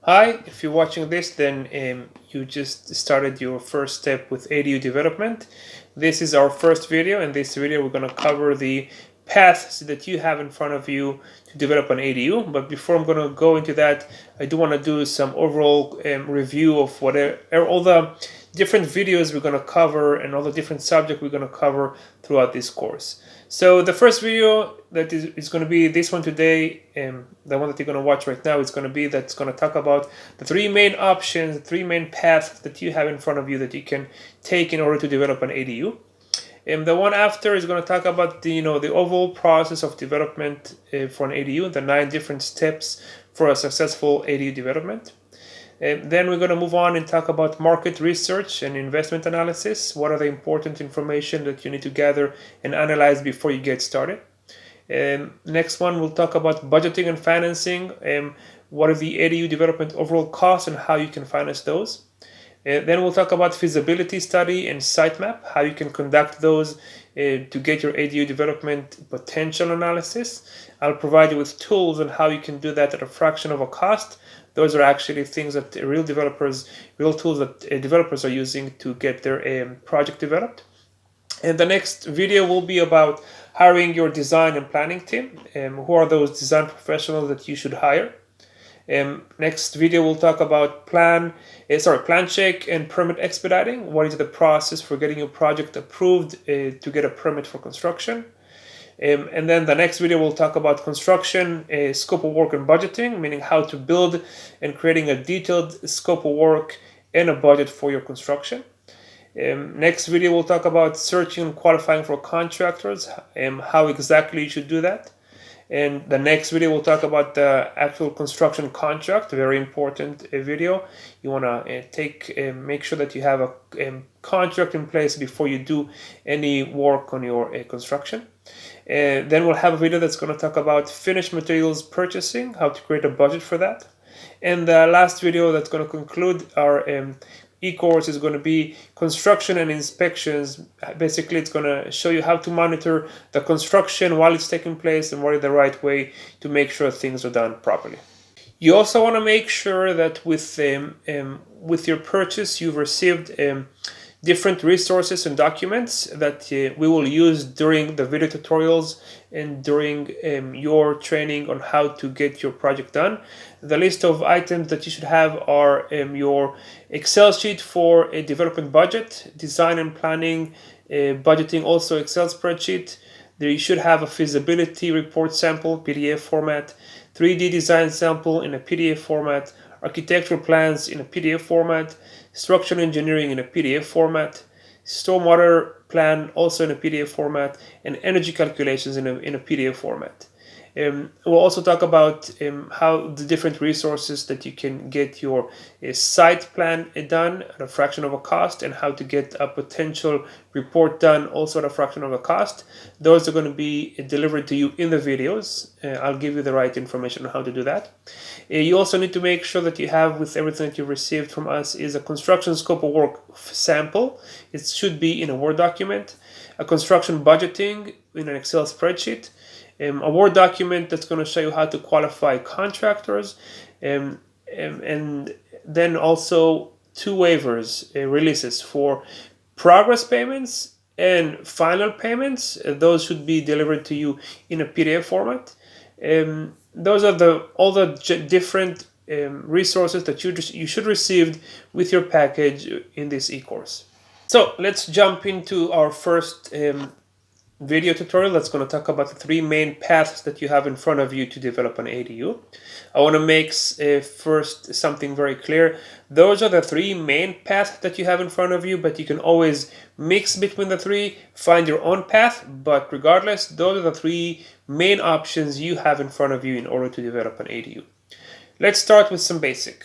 Hi, if you're watching this, then you just started your first step with ADU development. This is our first video. In this video, we're going to cover the paths that you have in front of you to develop an ADU. But before I'm going to go into that, I do want to do some overall review of all the different videos we're going to cover and all the different subjects we're going to cover throughout this course. So the first video that is going to be this one today, the one that you're going to watch right now, is going to be that's going to talk about the three main options, the three main paths that you have in front of you that you can take in order to develop an ADU. And the one after is going to talk about the overall process of development for an ADU, the 9 different steps for a successful ADU development. And then we're going to move on and talk about market research and investment analysis. What are the important information that you need to gather and analyze before you get started? Next one, we'll talk about budgeting and financing. What are the ADU development overall costs and how you can finance those? Then we'll talk about feasibility study and sitemap, how you can conduct those to get your ADU development potential analysis. I'll provide you with tools on how you can do that at a fraction of a cost. Those are actually things that real tools that developers are using to get their project developed. And the next video will be about hiring your design and planning team. Who are those design professionals that you should hire? Next video we'll talk about plan check and permit expediting. What is the process for getting your project approved to get a permit for construction? And then the next video we'll talk about construction, scope of work and budgeting, meaning how to build and creating a detailed scope of work and a budget for your construction. Next video we'll talk about searching and qualifying for contractors, how exactly you should do that. And the next video we'll talk about the actual construction contract, very important video. You want to make sure that you have a contract in place before you do any work on your construction. Then we'll have a video that's going to talk about finished materials purchasing, how to create a budget for that. And the last video that's going to conclude our eCourse is going to be construction and inspections. Basically, it's going to show you how to monitor the construction while it's taking place and what is the right way to make sure things are done properly. You also want to make sure that with your purchase, you've received different resources and documents that we will use during the video tutorials and during your training on how to get your project done. The list of items that you should have are your Excel sheet for a development budget, design and planning, budgeting, also Excel spreadsheet. There you should have a feasibility report sample, PDF format, 3D design sample in a PDF format, architectural plans in a PDF format, structural engineering in a PDF format, stormwater plan also in a PDF format, and energy calculations in a PDF format. We'll also talk about how the different resources that you can get your site plan done at a fraction of a cost, and how to get a potential report done also at a fraction of a cost. Those are going to be delivered to you in the videos. I'll give you the right information on how to do that. You also need to make sure that you have, with everything that you received from us, is a construction scope of work sample. It should be in a Word document, a construction budgeting in an Excel spreadsheet, a Word document that's going to show you how to qualify contractors, and then also 2 waivers releases for progress payments and final payments. Those should be delivered to you in a PDF format. Those are all the different resources that you should receive with your package in this eCourse. So let's jump into our first video tutorial that's going to talk about the 3 main paths that you have in front of you to develop an ADU. I want to make first something very clear. Those are the 3 main paths that you have in front of you, but you can always mix between the 3, find your own path, but regardless, those are the 3 main options you have in front of you in order to develop an ADU. Let's start with some basic.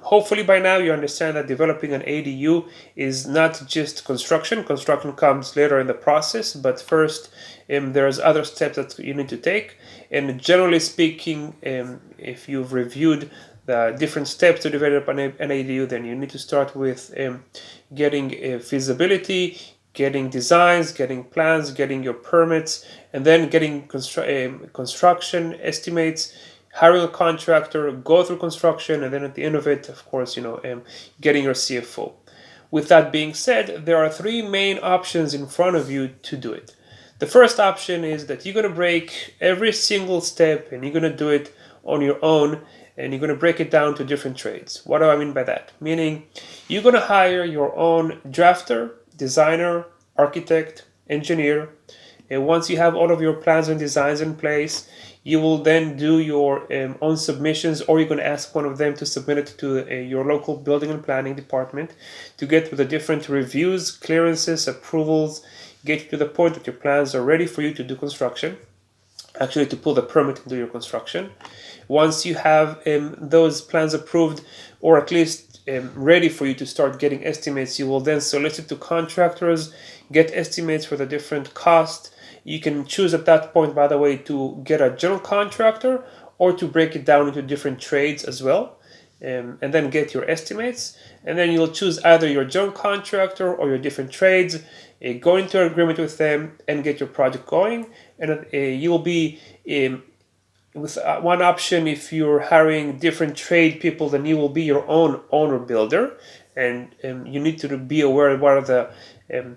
Hopefully by now you understand that developing an ADU is not just construction. Construction comes later in the process, but first there's other steps that you need to take. And generally speaking, if you've reviewed the different steps to develop an ADU, then you need to start with getting feasibility, getting designs, getting plans, getting your permits, and then getting construction estimates, hiring a contractor, go through construction, and then at the end of it, of course, getting your CFO. With that being said, there are three main options in front of you to do it. The first option is that you're going to break every single step and you're going to do it on your own, and you're going to break it down to different trades. What do I mean by that? Meaning you're going to hire your own drafter, designer, architect, engineer, and once you have all of your plans and designs in place, you will then do your own submissions, or you're going to ask one of them to submit it to your local building and planning department to get through the different reviews, clearances, approvals, get you to the point that your plans are ready for you to do construction, actually to pull the permit and do your construction. Once you have those plans approved, or at least ready for you to start getting estimates, you will then solicit to contractors, get estimates for the different costs. You can choose at that point, by the way, to get a general contractor or to break it down into different trades as well, and then get your estimates. And then you'll choose either your general contractor or your different trades, go into an agreement with them and get your project going. And you will be with one option, if you're hiring different trade people, then you will be your own owner builder, and you need to be aware of what are the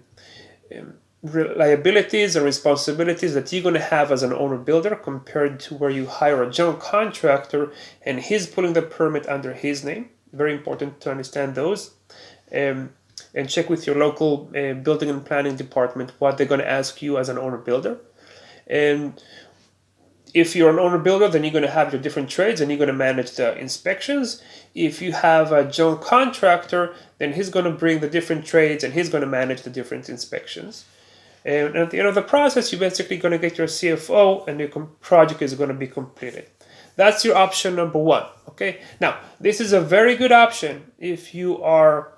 liabilities and responsibilities that you're going to have as an owner builder compared to where you hire a general contractor and he's pulling the permit under his name. Very important to understand those, and check with your local building and planning department what they're going to ask you as an owner builder. And if you're an owner builder, then you're going to have your different trades and you're going to manage the inspections. If you have a general contractor, then he's going to bring the different trades and he's going to manage the different inspections. And at the end of the process, you're basically going to get your CFO and your project is going to be completed. That's your option number one. Okay. Now, this is a very good option if you are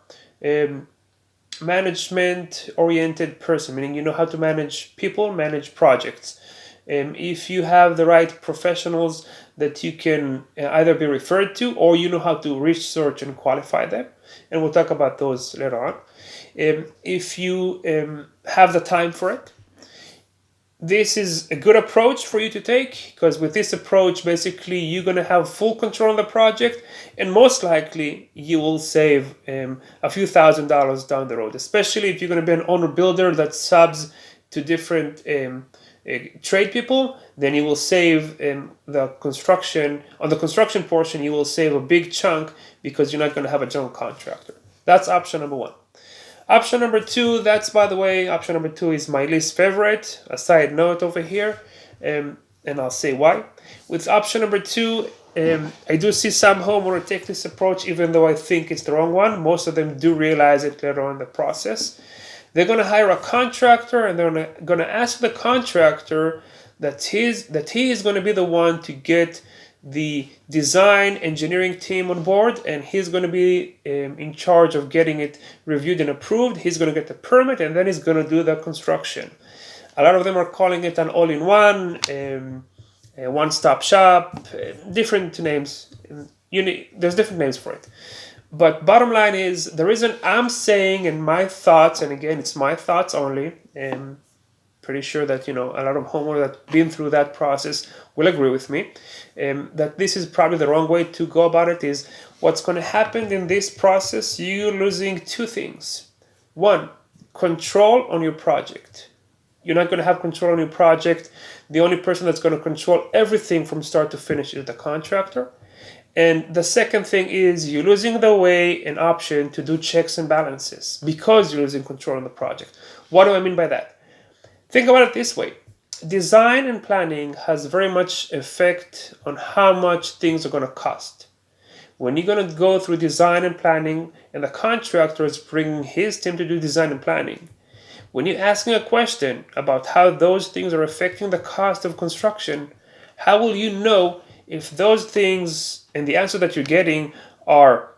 management-oriented person, meaning you know how to manage people, manage projects. If you have the right professionals that you can either be referred to, or you know how to research and qualify them, and we'll talk about those later on. If you have the time for it, this is a good approach for you to take, because with this approach, basically, you're going to have full control of the project, and most likely you will save a few $1,000s down the road, especially if you're going to be an owner builder that subs to different trade people. Then you will save the construction portion. You will save a big chunk because you're not going to have a general contractor. That's option number one. Option number two, option number two is my least favorite. A side note over here, and I'll say why. With option number two, I do see some homeowners take this approach, even though I think it's the wrong one. Most of them do realize it later on in the process. They're going to hire a contractor, and they're going to ask the contractor that he is going to be the one to get the design engineering team on board, and he's going to be in charge of getting it reviewed and approved. He's going to get the permit, and then he's going to do the construction. A lot of them are calling it an all-in-one, a one-stop shop, different names. There's different names for it. But bottom line is, the reason I'm saying in my thoughts, and again, it's my thoughts only, and pretty sure that a lot of homeowners that have been through that process will agree with me, that this is probably the wrong way to go about it. Is what's going to happen in this process, you're losing two things. One, control on your project. You're not going to have control on your project. The only person that's going to control everything from start to finish is the contractor. And the second thing is, you're losing the way an option to do checks and balances because you're losing control on the project. What do I mean by that? Think about it this way. Design and planning has very much effect on how much things are going to cost. When you're going to go through design and planning and the contractor is bringing his team to do design and planning, when you're asking a question about how those things are affecting the cost of construction, how will you know if those things and the answer that you're getting are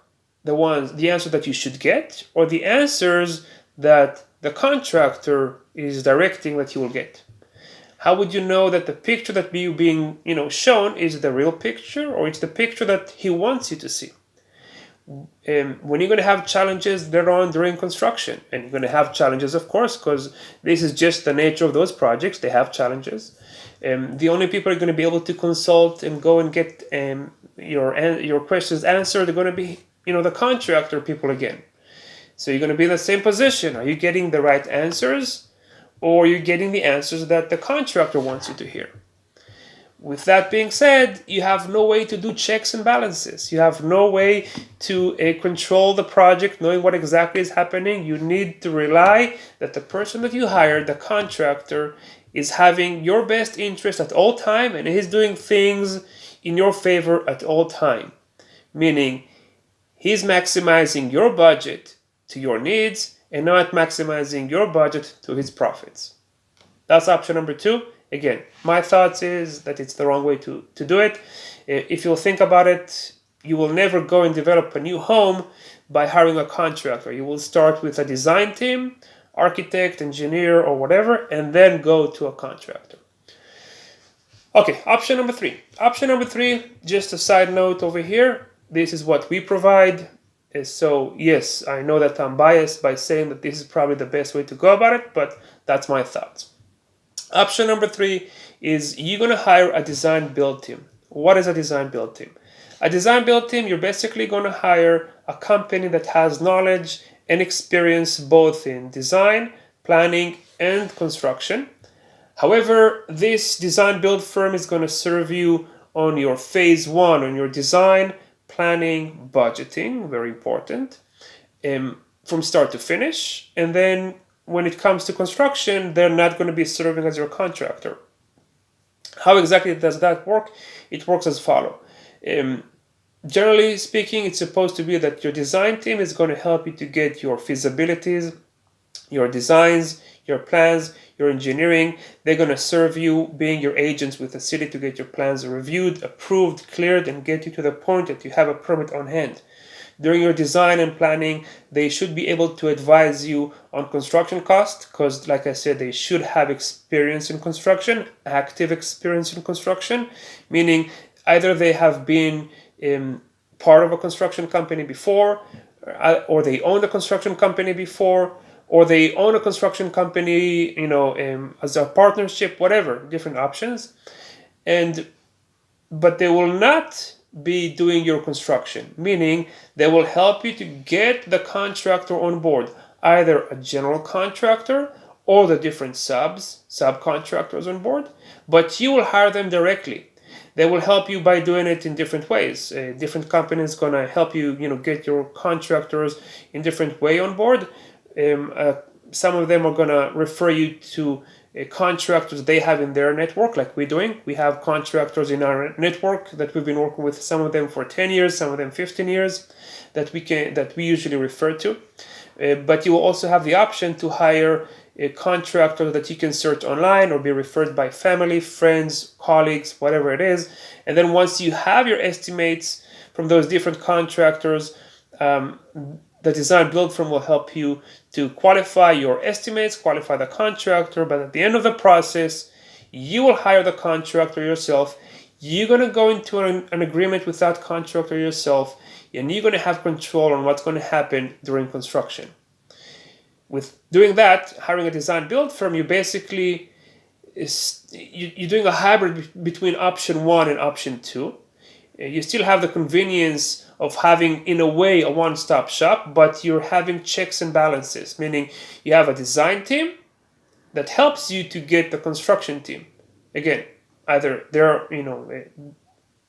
the answer that you should get, or the answers that the contractor is directing that you will get? How would you know that the picture that you being shown is the real picture, or it's the picture that he wants you to see? When you're going to have challenges later on during construction, and you're going to have challenges, of course, because this is just the nature of those projects. They have challenges. The only people are going to be able to consult and go and get your questions answered are going to be the contractor people again. So you're going to be in the same position. Are you getting the right answers, or are you getting the answers that the contractor wants you to hear? With that being said, you have no way to do checks and balances. You have no way to control the project, knowing what exactly is happening. You need to rely that the person that you hired, the contractor, is having your best interest at all time, and he's doing things in your favor at all time. Meaning, he's maximizing your budget to your needs and not maximizing your budget to his profits. That's option number 2. Again, my thoughts is that it's the wrong way to do it. If you'll think about it, you will never go and develop a new home by hiring a contractor. You will start with a design team, architect, engineer, or whatever, and then go to a contractor. Okay, option number 3. Option number 3, just a side note over here. This is what we provide. So yes, I know that I'm biased by saying that this is probably the best way to go about it, but that's my thoughts. Option number 3 is you're going to hire a design build team. What is a design build team? A design build team, you're basically going to hire a company that has knowledge and experience both in design, planning, and construction. However, this design build firm is going to serve you on your phase 1, on your design, planning, budgeting, very important, from start to finish. And then when it comes to construction, they're not going to be serving as your contractor. How exactly does that work? It works as follows. Generally speaking, it's supposed to be that your design team is going to help you to get your feasibilities, your designs, your plans, your engineering. They're going to serve you being your agents with the city to get your plans reviewed, approved, cleared, and get you to the point that you have a permit on hand. During your design and planning, they should be able to advise you on construction costs because, like I said, they should have experience in construction, active experience in construction, meaning either they have been part of a construction company before, or they own a construction company before, or they own a construction company, as a partnership, whatever, different options. But they will not be doing your construction, meaning they will help you to get the contractor on board, either a general contractor or the different subcontractors on board, but you will hire them directly. They will help you by doing it in different ways. Different companies going to help you, get your contractors in different way on board. Some of them are going to refer you to contractors they have in their network, like we're doing. We have contractors in our network that we've been working with, some of them for 10 years, some of them 15 years, that we usually refer to. But you will also have the option to hire a contractor that you can search online or be referred by family, friends, colleagues, whatever it is. And then once you have your estimates from those different contractors, the design build firm will help you to qualify your estimates, qualify the contractor, but at the end of the process, you will hire the contractor yourself. You're going to go into an agreement with that contractor yourself, and you're going to have control on what's going to happen during construction. With doing that, hiring a design build firm, you basically you're doing a hybrid between option 1 and option 2. You still have the convenience of having, in a way, a one-stop shop, but you're having checks and balances, meaning you have a design team that helps you to get the construction team. Again, either they're,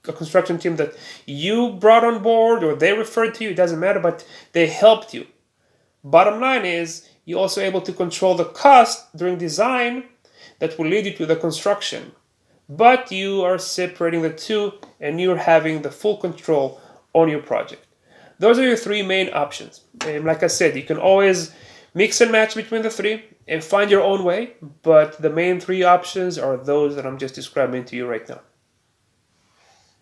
a construction team that you brought on board or they referred to you, it doesn't matter, but they helped you. Bottom line is, you're also able to control the cost during design that will lead you to the construction. But you are separating the two and you're having the full control on your project. Those are your 3 main options. And like I said, you can always mix and match between the 3 and find your own way, but the main 3 options are those that I'm just describing to you right now.